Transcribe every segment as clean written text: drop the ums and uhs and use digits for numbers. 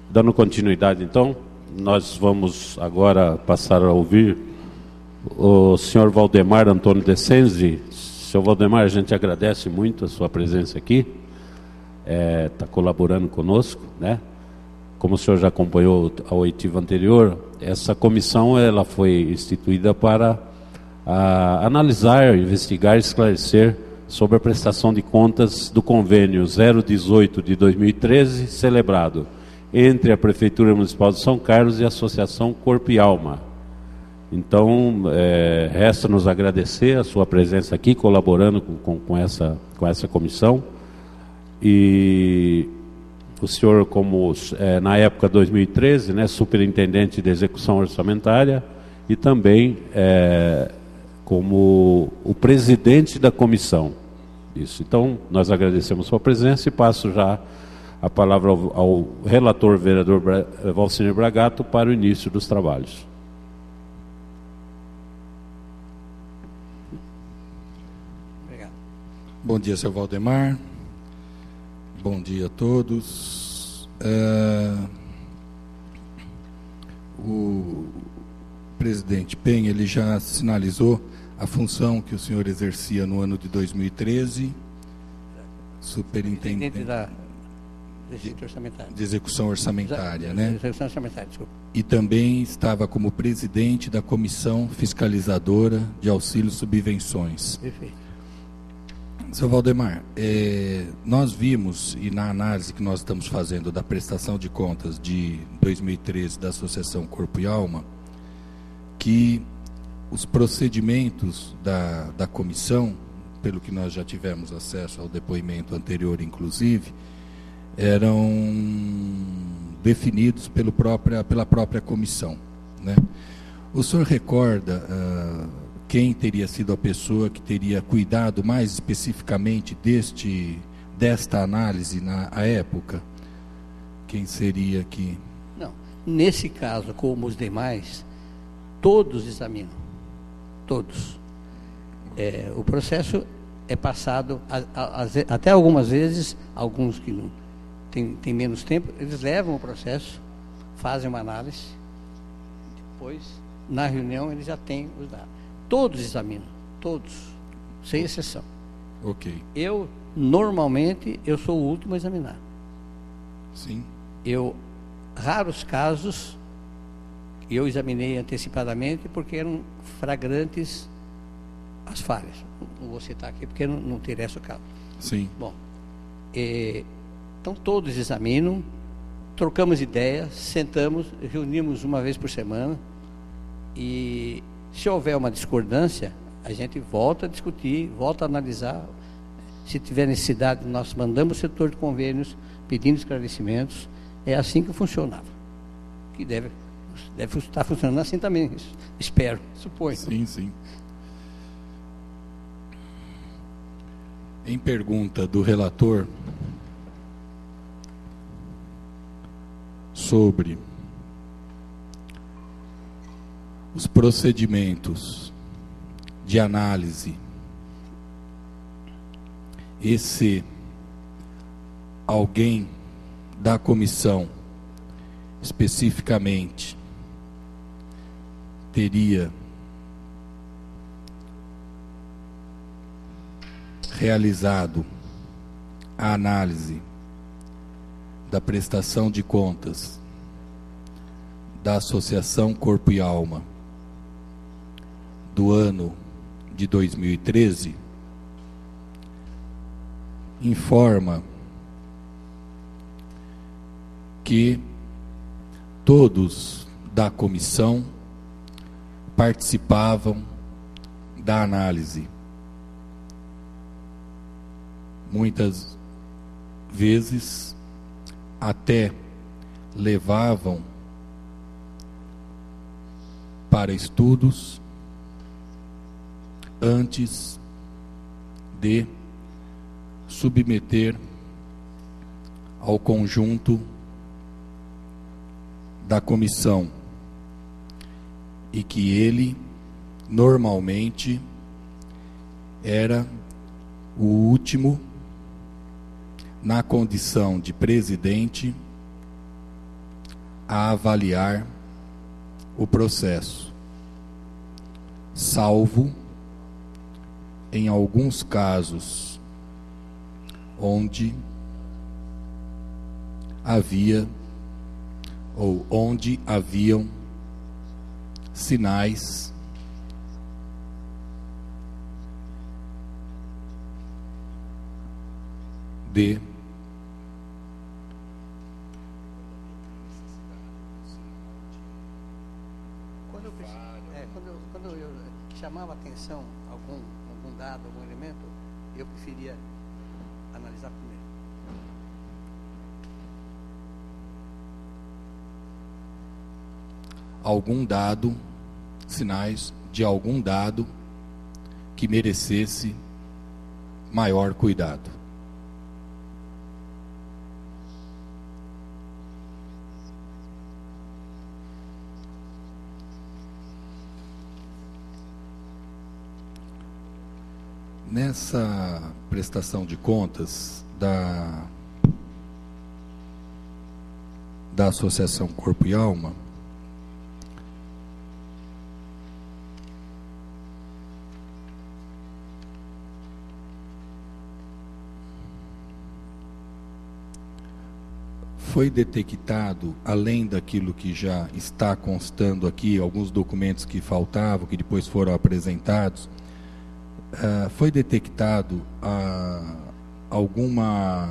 Dando continuidade, então, nós vamos agora passar a ouvir o senhor Valdemar Antônio Decenzi. Senhor Valdemar, a gente agradece muito a sua presença aqui, está colaborando conosco, né? Como o senhor já acompanhou a oitiva anterior, essa comissão ela foi instituída para analisar, investigar e esclarecer sobre a prestação de contas do convênio 018 de 2013, celebrado entre a Prefeitura Municipal de São Carlos e a Associação Corpo e Alma. Então, resta nos agradecer a sua presença aqui, colaborando com essa comissão. E o senhor, como na época 2013, né, superintendente de execução orçamentária, e também como o presidente da comissão. Isso. Então, nós agradecemos a sua presença e passo já a palavra ao relator, vereador Valcínio Bragato, para o início dos trabalhos. Obrigado. Bom dia, senhor Valdemar. Bom dia a todos. O presidente Penha, ele já sinalizou a função que o senhor exercia no ano de 2013, superintendente de execução orçamentária, né? Execução orçamentária, desculpa. E também estava como presidente da comissão fiscalizadora de auxílios e subvenções. Perfeito. Seu Valdemar, nós vimos, e na análise que nós estamos fazendo da prestação de contas de 2013 da Associação Corpo e Alma, que os procedimentos da comissão, pelo que nós já tivemos acesso ao depoimento anterior, inclusive, eram definidos pela própria comissão, né? O senhor recorda quem teria sido a pessoa que teria cuidado mais especificamente desta análise na época? Quem seria aqui? Não, nesse caso, como os demais, todos examinam, todos. O processo é passado, até algumas vezes, alguns que não tem menos tempo, eles levam o processo, fazem uma análise, depois, na reunião, eles já têm os dados. Todos examinam, todos, sem exceção. Ok. Normalmente, eu sou o último a examinar. Sim. Raros casos, eu examinei antecipadamente porque eram flagrantes as falhas. Não vou citar aqui porque não interessa o caso. Sim. Bom, então todos examinam, trocamos ideias, sentamos, reunimos uma vez por semana e se houver uma discordância, a gente volta a discutir, volta a analisar. Se tiver necessidade, nós mandamos o setor de convênios pedindo esclarecimentos. É assim que funcionava. Que deve estar funcionando assim também, espero, suponho. Sim, sim. Em pergunta do relator sobre os procedimentos de análise, e se alguém da comissão especificamente teria realizado a análise da prestação de contas da Associação Corpo e Alma do ano de 2013, informa que todos da comissão participavam da análise. Muitas vezes até levavam para estudos antes de submeter ao conjunto da comissão, e que ele normalmente era o último na condição de presidente, a avaliar o processo, salvo em alguns casos onde havia ou onde haviam sinais de quando eu chamava atenção algum dado, algum elemento, eu preferia analisar primeiro. algum dado, sinais de algum dado que merecesse maior cuidado. Nessa prestação de contas da Associação Corpo e Alma, foi detectado, além daquilo que já está constando aqui, alguns documentos que faltavam, que depois foram apresentados, foi detectado alguma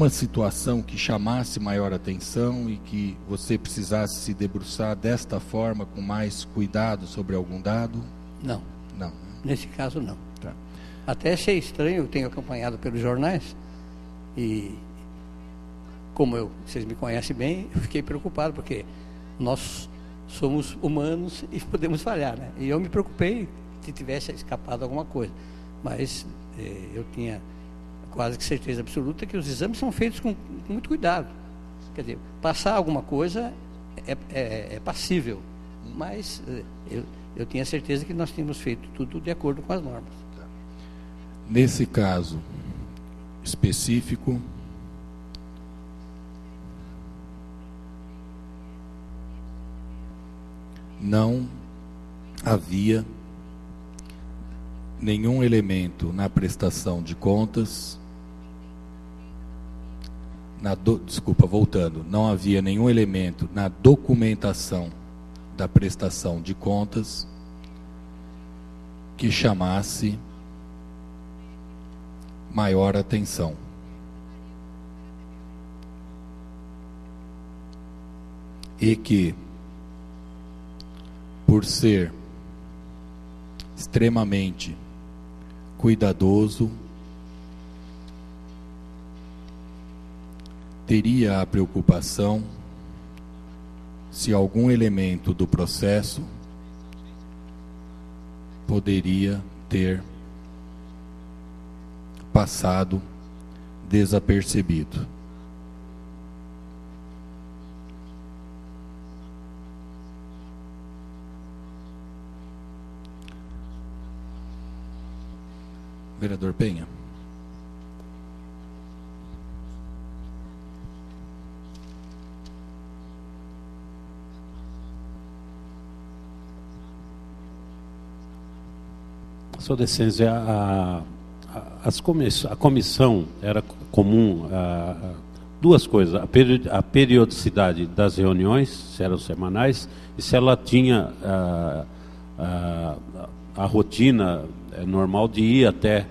situação que chamasse maior atenção e que você precisasse se debruçar desta forma, com mais cuidado sobre algum dado? Não. Não. Nesse caso, não. Tá. Até achei estranho, eu tenho acompanhado pelos jornais e, como vocês me conhecem bem, eu fiquei preocupado, porque nós somos humanos e podemos falhar, né? E eu me preocupei se tivesse escapado alguma coisa. Mas eu tinha quase que certeza absoluta que os exames são feitos com muito cuidado. Quer dizer, passar alguma coisa é passível, mas eu tinha certeza que nós tínhamos feito tudo de acordo com as normas. Nesse caso específico, não havia nenhum elemento na prestação de contas, não havia nenhum elemento na documentação da prestação de contas que chamasse maior atenção. E que, por ser extremamente cuidadoso, teria a preocupação se algum elemento do processo poderia ter passado desapercebido. Vereador Penha. Sua Decência, a comissão era comum a duas coisas: a periodicidade das reuniões, se eram semanais, e se ela tinha a rotina normal de ir até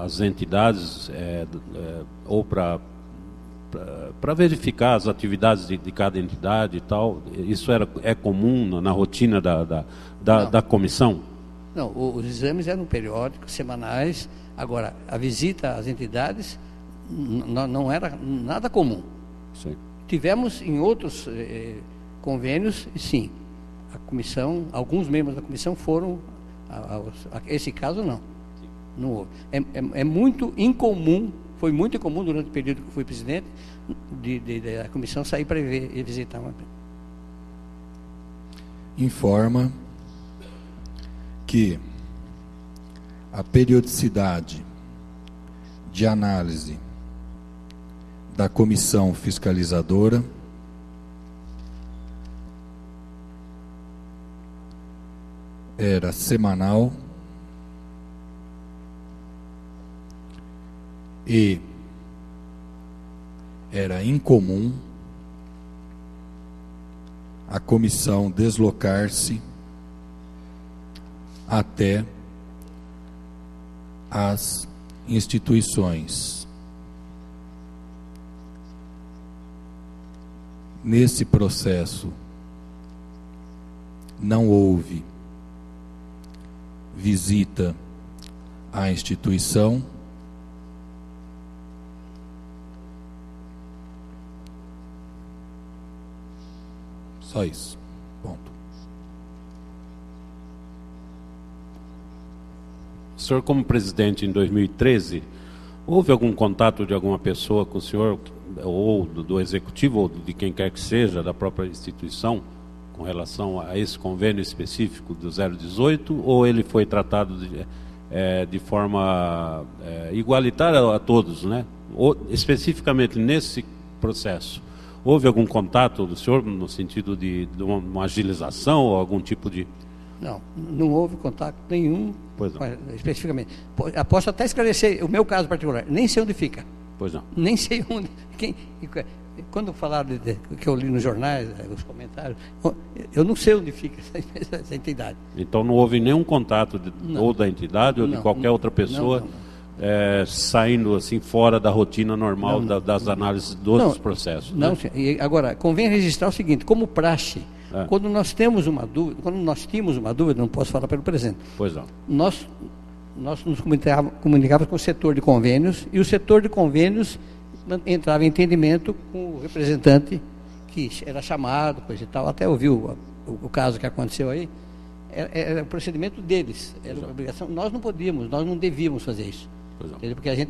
as entidades ou para verificar as atividades de cada entidade e tal. Isso é comum na rotina da comissão? Não, os exames eram periódicos, semanais. Agora, a visita às entidades não era nada comum. Sim. Tivemos em outros convênios, sim. A comissão, alguns membros da comissão foram esse caso não. Não houve. É muito incomum, foi muito incomum durante o período que eu fui presidente, da comissão sair para visitar uma. Informa que a periodicidade de análise da comissão fiscalizadora, era semanal e era incomum a comissão deslocar-se até as instituições. Nesse processo, não houve visita à instituição, só isso, ponto. O senhor, como presidente em 2013, houve algum contato de alguma pessoa com o senhor, ou do executivo, ou de quem quer que seja, da própria instituição, com relação a esse convênio específico do 018, ou ele foi tratado de forma igualitária a todos, né? Ou, especificamente nesse processo, houve algum contato do senhor no sentido de uma agilização ou algum tipo de... Não houve contato nenhum, pois não. Especificamente. Posso até esclarecer o meu caso particular, nem sei onde fica. Pois não. Nem sei onde... Quando falaram que eu li nos jornais, os comentários, eu não sei onde fica essa entidade. Então não houve nenhum contato ou da entidade ou de qualquer outra pessoa saindo assim fora da rotina normal das análises dos processos. Não, né? E agora, convém registrar o seguinte, como praxe, quando nós temos uma dúvida, não posso falar pelo presente. Pois não. Nós nos comunicávamos com o setor de convênios, e o setor de convênios entrava em entendimento com o representante que era chamado, coisa e tal, até ouviu o caso que aconteceu aí, era o procedimento deles, era uma obrigação, nós não devíamos fazer isso, porque a gente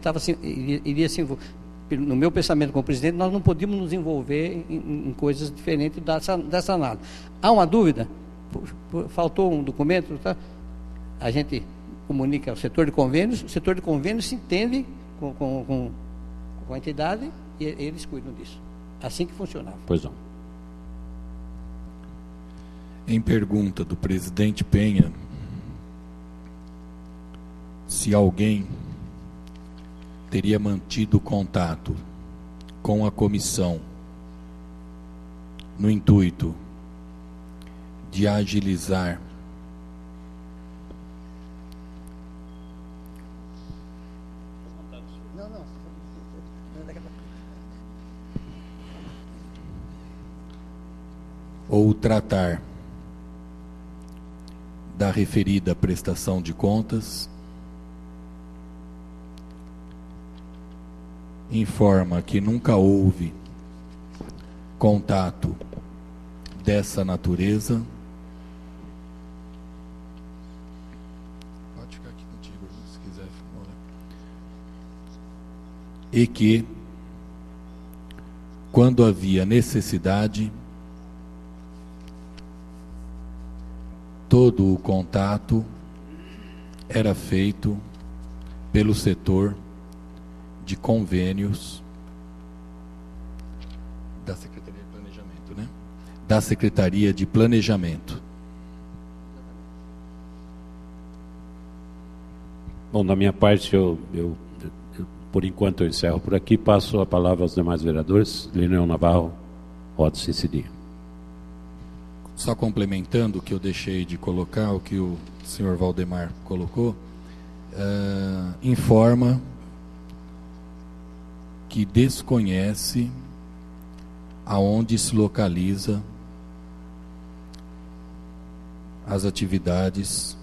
iria se envolver, no meu pensamento como presidente, nós não podíamos nos envolver em coisas diferentes dessa análise. Há uma dúvida? Faltou um documento? Tá? A gente comunica ao setor de convênios, o setor de convênios se entende com a entidade e eles cuidam disso. Assim que funcionava. Pois não. Em pergunta do presidente Penha, se alguém teria mantido contato com a comissão no intuito de agilizar ou tratar da referida prestação de contas, informa que nunca houve contato dessa natureza. Pode ficar aqui contigo, se quiser. E que, quando havia necessidade, todo o contato era feito pelo setor de convênios da Secretaria de Planejamento, né? Da Secretaria de Planejamento. Bom, da minha parte, eu por enquanto eu encerro por aqui, passo a palavra aos demais vereadores. Lineu Navarro, Roda-se Cidinha. Só complementando o que eu deixei de colocar, o que o senhor Valdemar colocou, informa que desconhece aonde se localiza as atividades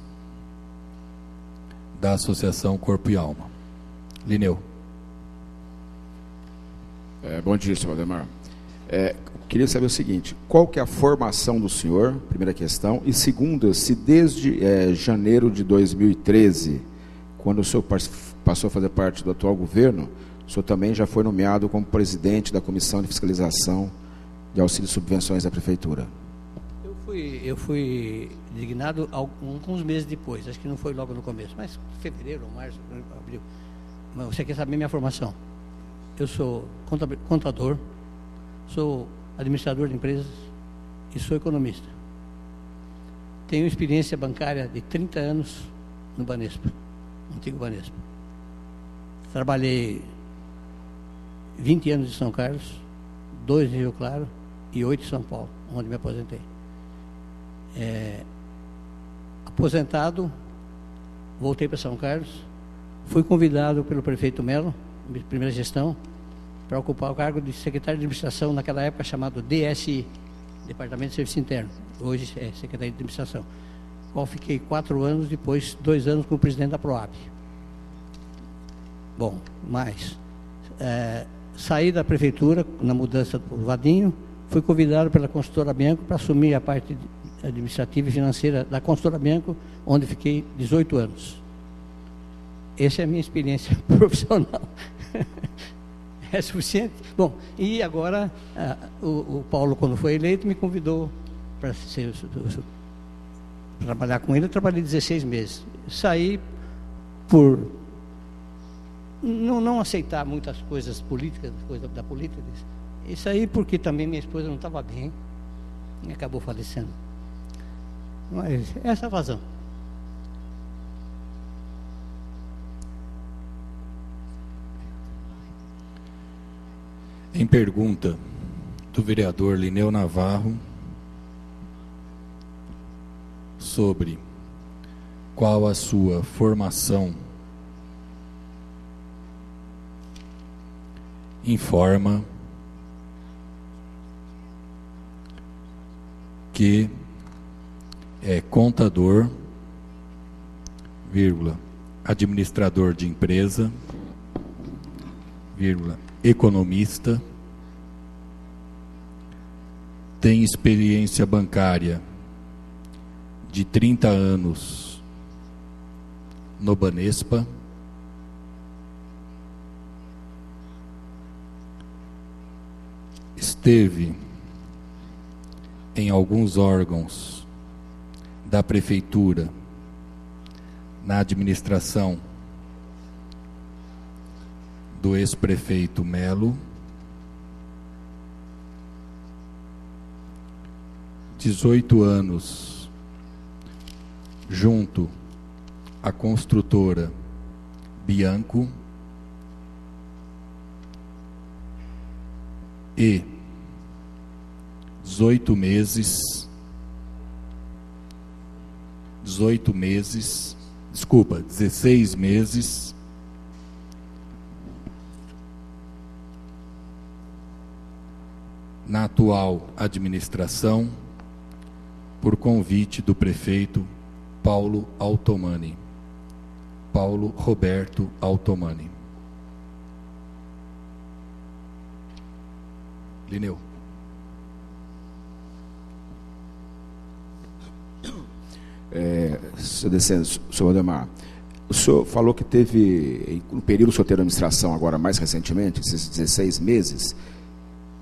da Associação Corpo e Alma. Lineu. Bom dia, senhor Valdemar. Queria saber o seguinte, qual que é a formação do senhor, primeira questão, e segunda, se desde janeiro de 2013, quando o senhor passou a fazer parte do atual governo, o senhor também já foi nomeado como presidente da Comissão de Fiscalização de Auxílio e Subvenções da Prefeitura. Eu fui designado alguns meses depois, acho que não foi logo no começo, mas fevereiro ou março, abril. Mas você quer saber minha formação? Eu sou contador, sou administrador de empresas e sou economista. Tenho experiência bancária de 30 anos no Banespa, no antigo Banespa. Trabalhei 20 anos em São Carlos, 2 em Rio Claro e 8 em São Paulo, onde me aposentei. Aposentado, voltei para São Carlos, fui convidado pelo prefeito Melo, primeira gestão, para ocupar o cargo de secretário de administração, naquela época chamado DSI, Departamento de Serviço Interno, hoje é Secretaria de Administração, qual fiquei 4 anos, depois 2 anos como presidente da PROAB. Bom, mas saí da prefeitura na mudança do Vadinho, fui convidado pela consultora Bianco para assumir a parte administrativa e financeira da consultora Bianco, onde fiquei 18 anos. Essa é a minha experiência profissional. É suficiente? Bom, e agora o Paulo, quando foi eleito, me convidou para trabalhar com ele. Eu trabalhei 16 meses. Saí por não aceitar muitas coisas políticas, coisas da política. E saí porque também minha esposa não estava bem e acabou falecendo. Mas essa é a razão. Em pergunta do vereador Lineu Navarro sobre qual a sua formação, informa que é contador, vírgula, administrador de empresa, vírgula, economista, tem experiência bancária de 30 anos no Banespa, esteve em alguns órgãos da prefeitura na administração do ex-prefeito Melo, 18 anos junto à construtora Bianco e 16 meses na atual administração, por convite do prefeito Paulo Altomani, Paulo Roberto Altomani. Lineu. Senhor Valdemar, o senhor falou que teve, no período do senhor ter administração agora, mais recentemente, esses 16 meses,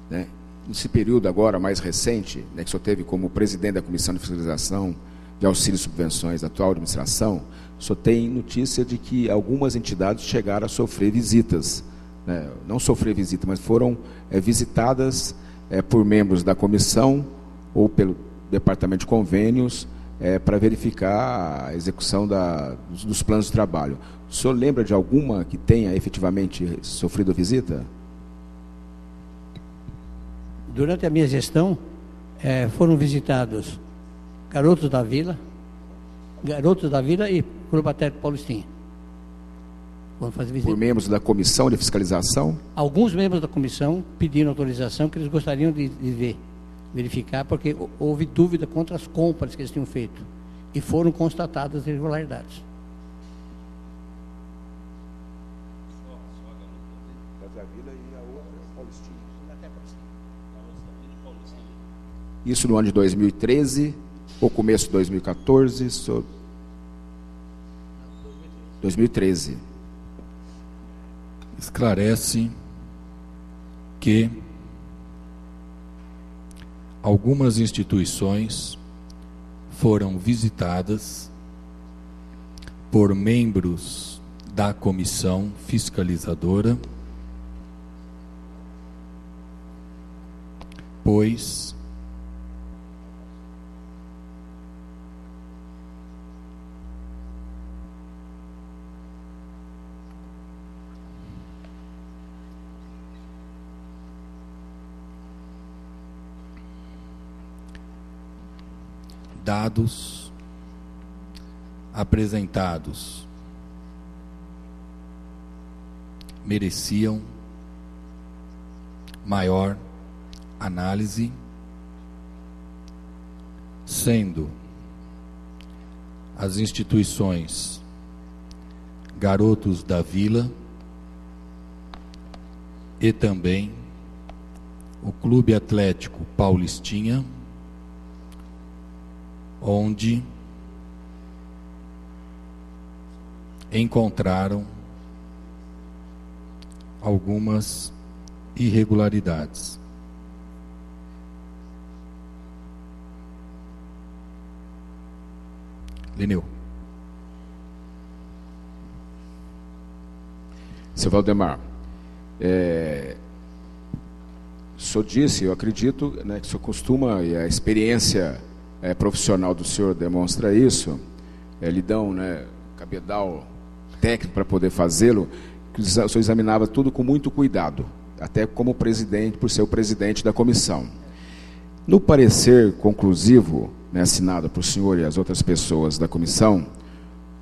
né? Nesse período agora mais recente, né, que o senhor teve como presidente da Comissão de Fiscalização de Auxílio e Subvenções da atual administração, o senhor tem notícia de que algumas entidades chegaram a sofrer visitas, né, não sofrer visita, mas foram visitadas por membros da comissão ou pelo Departamento de Convênios para verificar a execução dos planos de trabalho. O senhor lembra de alguma que tenha efetivamente sofrido visita? Durante a minha gestão, foram visitados Garotos da Vila e Clube Atlético Paulistinha. Por membros da Comissão de Fiscalização? Alguns membros da comissão pediram autorização que eles gostariam de verificar, porque houve dúvida contra as compras que eles tinham feito e foram constatadas irregularidades. Isso no ano de 2013 ou começo de 2014? 2013. Esclarece que algumas instituições foram visitadas por membros da comissão fiscalizadora, pois dados apresentados mereciam maior análise, sendo as instituições Garotos da Vila e também o Clube Atlético Paulistinha, onde encontraram algumas irregularidades. Lineu. Seu Valdemar, o senhor disse, eu acredito, né, que o senhor costuma, e a experiência profissional do senhor demonstra isso, lhe dão, né, cabedal técnico para poder fazê-lo, que o senhor examinava tudo com muito cuidado, até como presidente, por ser o presidente da comissão. No parecer conclusivo, né, assinado por senhor e as outras pessoas da comissão,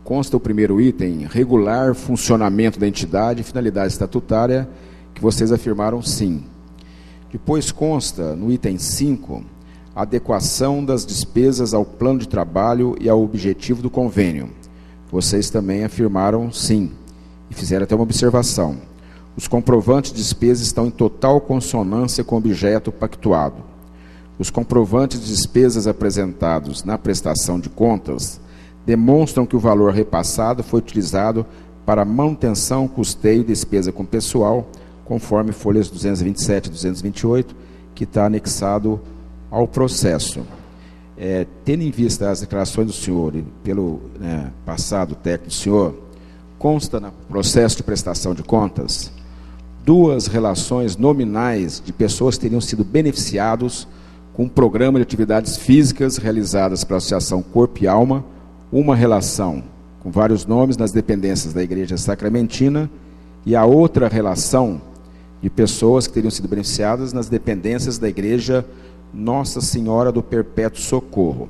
consta o primeiro item, regular funcionamento da entidade e finalidade estatutária, que vocês afirmaram sim. Depois consta, no item 5, adequação das despesas ao plano de trabalho e ao objetivo do convênio. Vocês também afirmaram sim, e fizeram até uma observação. Os comprovantes de despesas estão em total consonância com o objeto pactuado. Os comprovantes de despesas apresentados na prestação de contas demonstram que o valor repassado foi utilizado para manutenção, custeio e despesa com pessoal, conforme folhas 227 e 228, que está anexado ao processo. Tendo em vista as declarações do senhor e pelo passado técnico do senhor, consta no processo de prestação de contas 2 relações nominais de pessoas que teriam sido beneficiados com um programa de atividades físicas realizadas pela Associação Corpo e Alma, uma relação com vários nomes nas dependências da Igreja Sacramentina e a outra relação de pessoas que teriam sido beneficiadas nas dependências da Igreja Nossa Senhora do Perpétuo Socorro.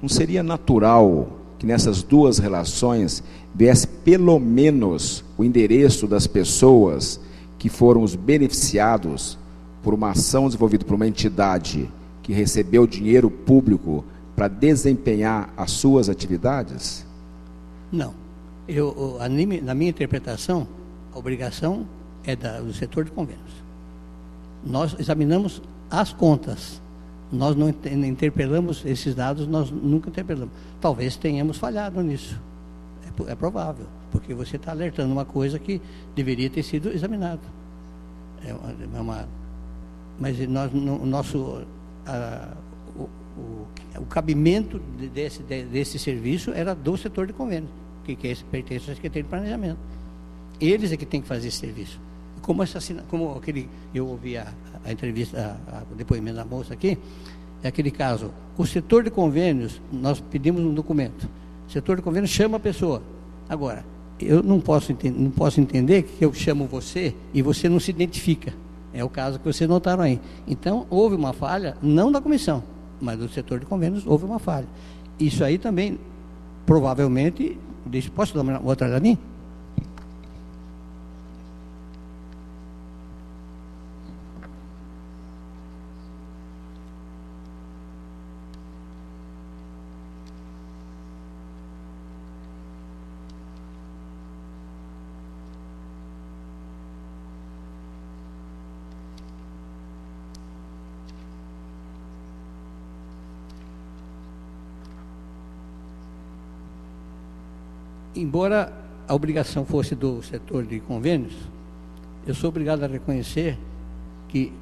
Não seria natural que nessas 2 relações viesse pelo menos o endereço das pessoas que foram os beneficiados por uma ação desenvolvida por uma entidade que recebeu dinheiro público para desempenhar as suas atividades? Não. Na minha interpretação, a obrigação é do setor de convênios. Nós examinamos as contas. Nós não interpelamos esses dados, nós nunca interpelamos. Talvez tenhamos falhado nisso. É provável, porque você está alertando uma coisa que deveria ter sido examinada. Mas o cabimento desse serviço era do setor de convênios, que pertence à Secretaria de Planejamento. Eles é que têm que fazer esse serviço. Eu ouvi a entrevista, o depoimento da moça aqui, é aquele caso, o setor de convênios, nós pedimos um documento, o setor de convênios chama a pessoa. Agora, eu não posso entender que eu chamo você e você não se identifica. É o caso que vocês notaram aí. Então, houve uma falha, não da comissão, mas do setor de convênios houve uma falha. Isso aí também, provavelmente, posso dar uma outra olhada ali? Embora a obrigação fosse do setor de convênios, eu sou obrigado a reconhecer que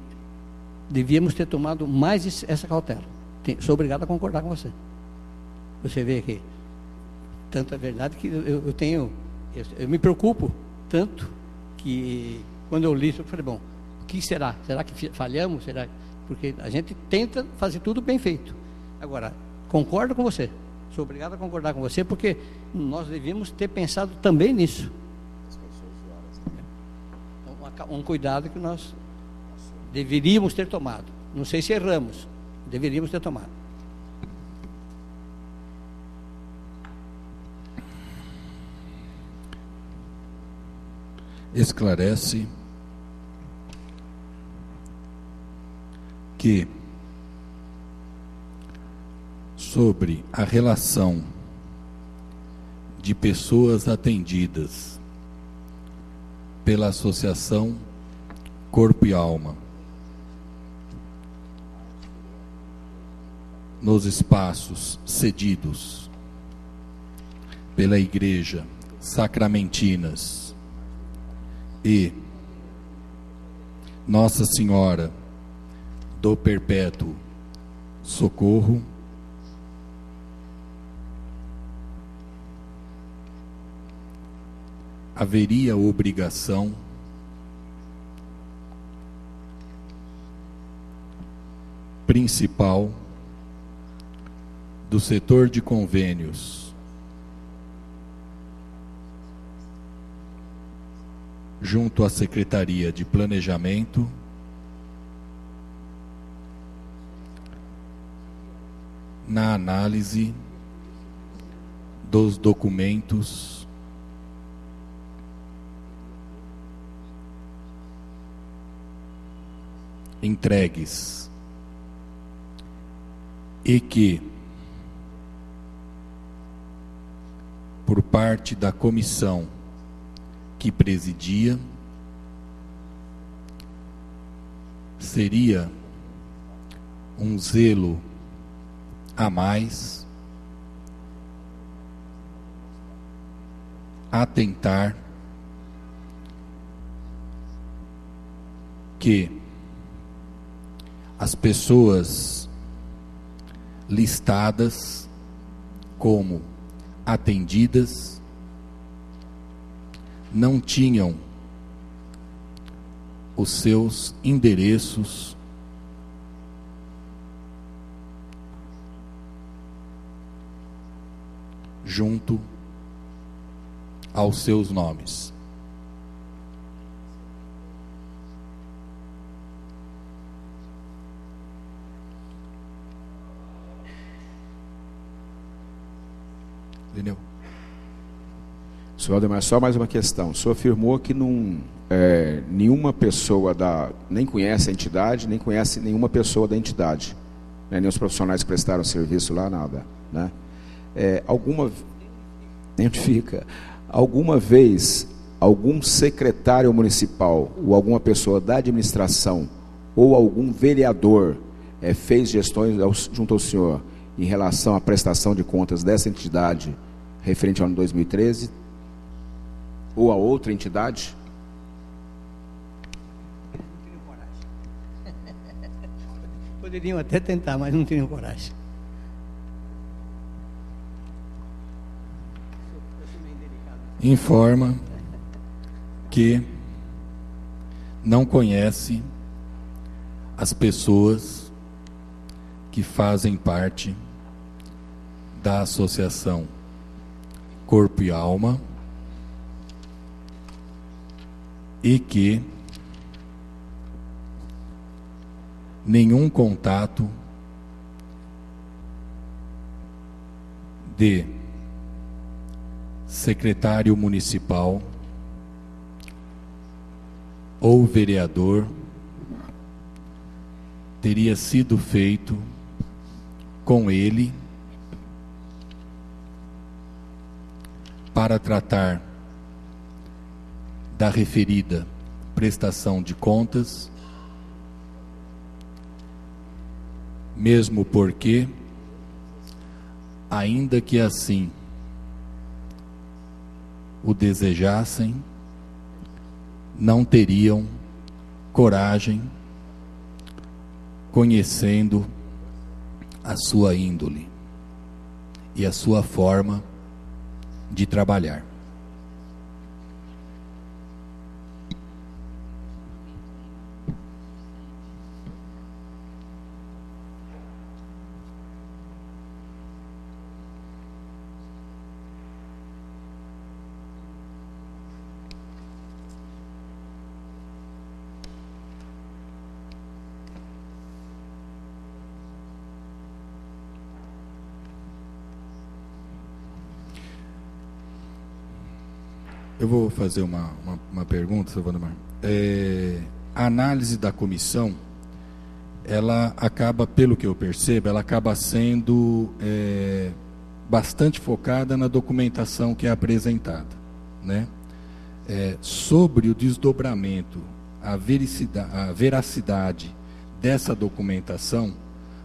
devíamos ter tomado mais essa cautela. Sou obrigado a concordar com você. Você vê que tanta verdade que eu tenho Eu me preocupo tanto que quando eu li isso, eu falei, bom, o que será? Será que falhamos? Será? Porque a gente tenta fazer tudo bem feito. Agora, concordo com você. Sou obrigado a concordar com você, porque nós devíamos ter pensado também nisso. Então, um cuidado que nós deveríamos ter tomado. Não sei se erramos, deveríamos ter tomado. Esclarece que sobre a relação de pessoas atendidas pela Associação Corpo e Alma nos espaços cedidos pela Igreja Sacramentinas e Nossa Senhora do Perpétuo Socorro, haveria obrigação principal do setor de convênios junto à Secretaria de Planejamento na análise dos documentos entregues e que, por parte da comissão que presidia, seria um zelo a mais atentar que as pessoas listadas como atendidas não tinham os seus endereços junto aos seus nomes. Entendeu? Senhor Valdemar, só mais uma questão. O senhor afirmou que nenhuma pessoa nem conhece a entidade, nem conhece nenhuma pessoa da entidade, né? Nem os profissionais que prestaram serviço lá, nada, né? Alguma vez algum secretário municipal ou alguma pessoa da administração ou algum vereador fez gestões junto ao senhor em relação à prestação de contas dessa entidade referente ao ano 2013 ou a outra entidade? Poderiam até tentar, mas não tinham coragem. Informa que não conhece as pessoas que fazem parte da Associação Corpo e Alma e que nenhum contato de secretário municipal ou vereador teria sido feito com ele para tratar da referida prestação de contas, mesmo porque, ainda que assim o desejassem, não teriam coragem, conhecendo a sua índole e a sua forma de trabalhar. Eu vou fazer uma pergunta, senhor Valdemar. A análise da comissão, ela acaba, pelo que eu percebo, ela acaba sendo bastante focada na documentação que é apresentada, né? Sobre o desdobramento, a veracidade dessa documentação,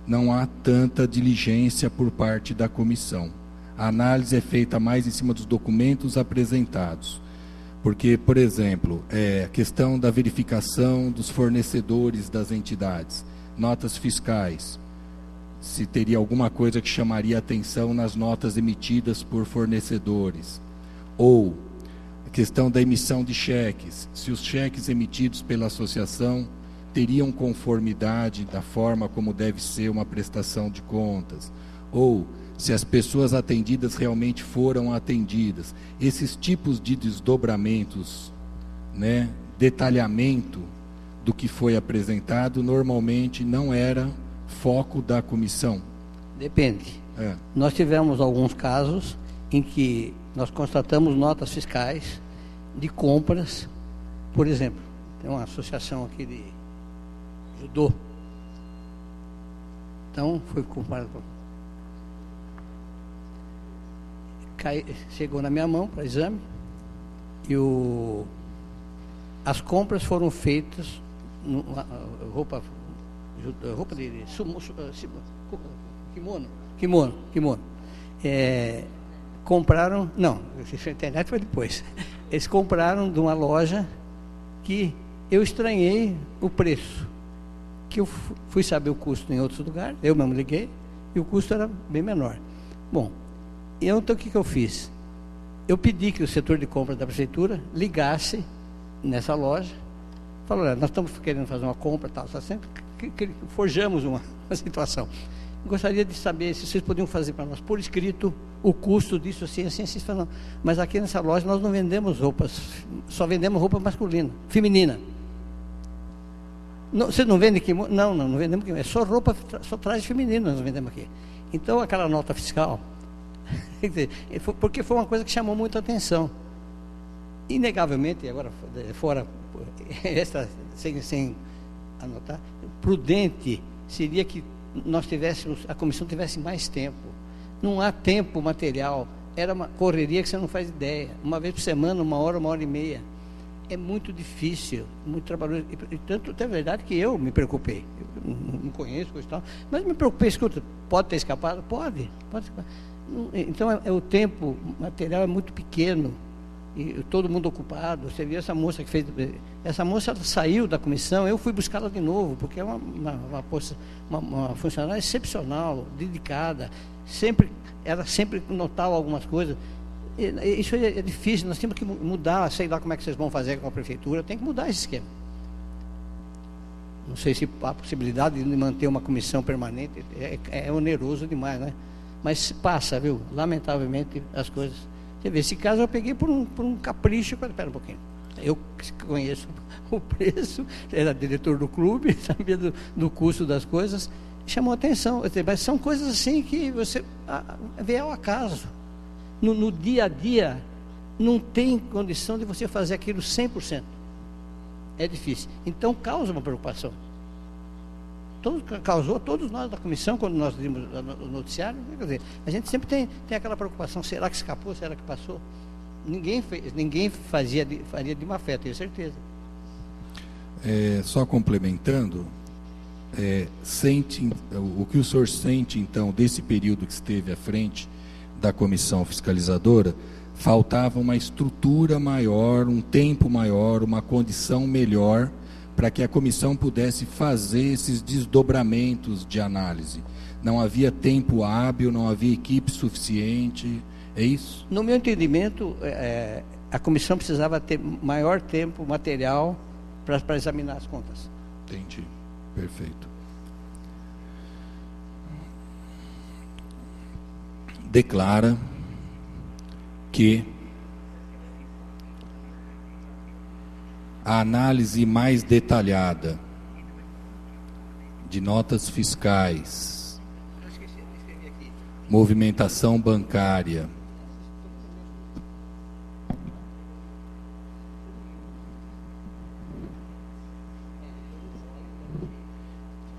não há tanta diligência por parte da comissão. A análise é feita mais em cima dos documentos apresentados. Porque, por exemplo, a questão da verificação dos fornecedores das entidades, notas fiscais, se teria alguma coisa que chamaria atenção nas notas emitidas por fornecedores, ou a questão da emissão de cheques, se os cheques emitidos pela associação teriam conformidade da forma como deve ser uma prestação de contas, ou se as pessoas atendidas realmente foram atendidas. Esses tipos de desdobramentos, né, detalhamento do que foi apresentado, normalmente não era foco da comissão. Depende. Nós tivemos alguns casos em que nós constatamos notas fiscais de compras, por exemplo, tem uma associação aqui de judô. Então, foi comparado. Chegou na minha mão para exame e as compras foram feitas roupa de kimono. Compraram, não, a internet foi depois. Eles compraram de uma loja que eu estranhei o preço, que eu fui saber o custo em outros lugares, eu mesmo liguei e o custo era bem menor. Bom, então o que eu fiz? Eu pedi que o setor de compras da prefeitura ligasse nessa loja, falou: nós estamos querendo fazer uma compra, tal, sempre que forjamos uma situação. Gostaria de saber se vocês podiam fazer para nós por escrito o custo disso, assim. Vocês falam, mas aqui nessa loja nós não vendemos roupas, só vendemos roupa masculina, feminina. Não, vocês não vendem kimono? Não vendemos kimono, é só roupa, só traje feminino nós vendemos aqui. Então aquela nota fiscal, porque foi uma coisa que chamou muita atenção. Inegavelmente, agora fora sem anotar, prudente seria que nós tivéssemos, a comissão tivesse mais tempo. Não há tempo material, era uma correria que você não faz ideia. Uma vez por semana, 1 hora, 1h30. É muito difícil, muito trabalhoso. E tanto é verdade que eu me preocupei. Eu não conheço coisa e tal, mas me preocupei. Escuta, pode ter escapado? Pode escapar. Então, o tempo material é muito pequeno e todo mundo ocupado. Você viu essa moça que fez... Essa moça ela saiu da comissão, eu fui buscá-la de novo, porque é uma funcionária excepcional, dedicada, ela sempre notava algumas coisas. Isso é difícil, nós temos que mudar, sei lá como é que vocês vão fazer com a prefeitura, tem que mudar esse esquema. Não sei se há possibilidade de manter uma comissão permanente, é oneroso demais, né? Mas passa, viu? Lamentavelmente as coisas... Você vê, esse caso eu peguei por um capricho. Espera um pouquinho. Eu conheço o preço, era diretor do clube, sabia do custo das coisas, chamou atenção. Mas são coisas assim que você vê ao acaso. No dia a dia, não tem condição de você fazer aquilo 100%. É difícil. Então, causa uma preocupação. Causou todos nós da comissão, quando nós vimos o noticiário. Quer dizer, a gente sempre tem aquela preocupação: será que escapou? Será que passou? Ninguém faria de má fé, tenho certeza. Só complementando, o que o senhor sente, então, desse período que esteve à frente da comissão fiscalizadora? Faltava uma estrutura maior, um tempo maior, uma condição melhor, para que a comissão pudesse fazer esses desdobramentos de análise. Não havia tempo hábil, não havia equipe suficiente, é isso? No meu entendimento, a comissão precisava ter maior tempo material para examinar as contas. Entendi, perfeito. Declara que a análise mais detalhada de notas fiscais, movimentação bancária,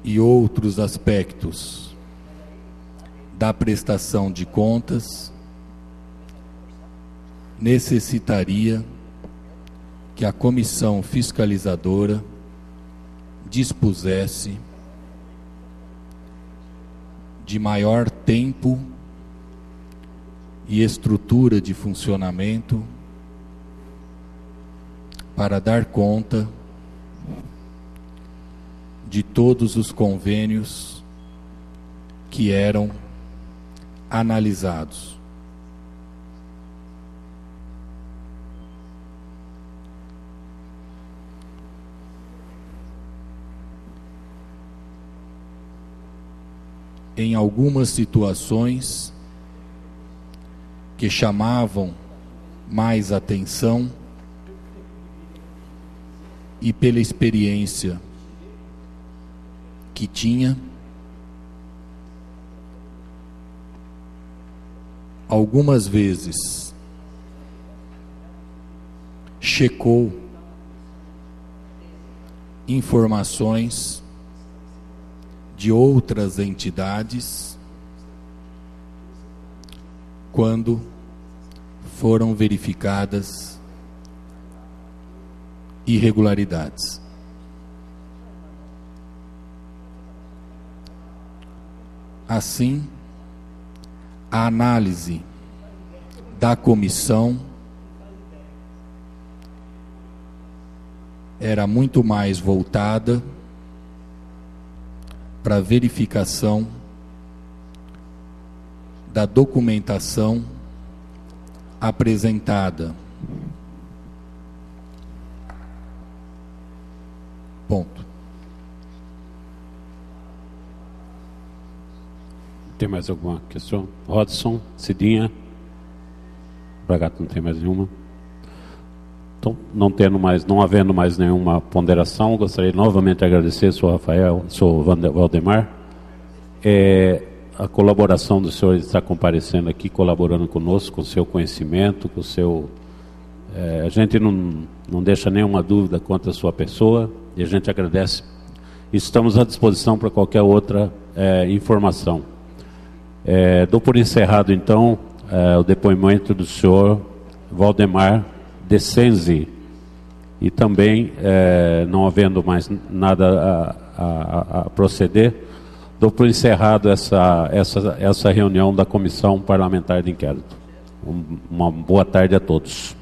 e outros aspectos da prestação de contas, necessitaria que a comissão fiscalizadora dispusesse de maior tempo e estrutura de funcionamento para dar conta de todos os convênios que eram analisados. Em algumas situações que chamavam mais atenção e pela experiência que tinha, algumas vezes checou informações de outras entidades quando foram verificadas irregularidades. Assim, a análise da comissão era muito mais voltada para verificação da documentação apresentada. Ponto. Tem mais alguma questão? Rodson, Cidinha? Bragato não tem mais nenhuma. Então, não havendo mais nenhuma ponderação, gostaria novamente de agradecer, senhor Rafael, senhor Valdemar, a colaboração do senhor de estar comparecendo aqui, colaborando conosco, com o seu conhecimento, com o seu... a gente não deixa nenhuma dúvida quanto à sua pessoa, e a gente agradece. Estamos à disposição para qualquer outra informação. Dou por encerrado, então, o depoimento do senhor Valdemar Decenzi, e também, não havendo mais nada a proceder, dou por encerrado essa reunião da Comissão Parlamentar de Inquérito. Uma boa tarde a todos.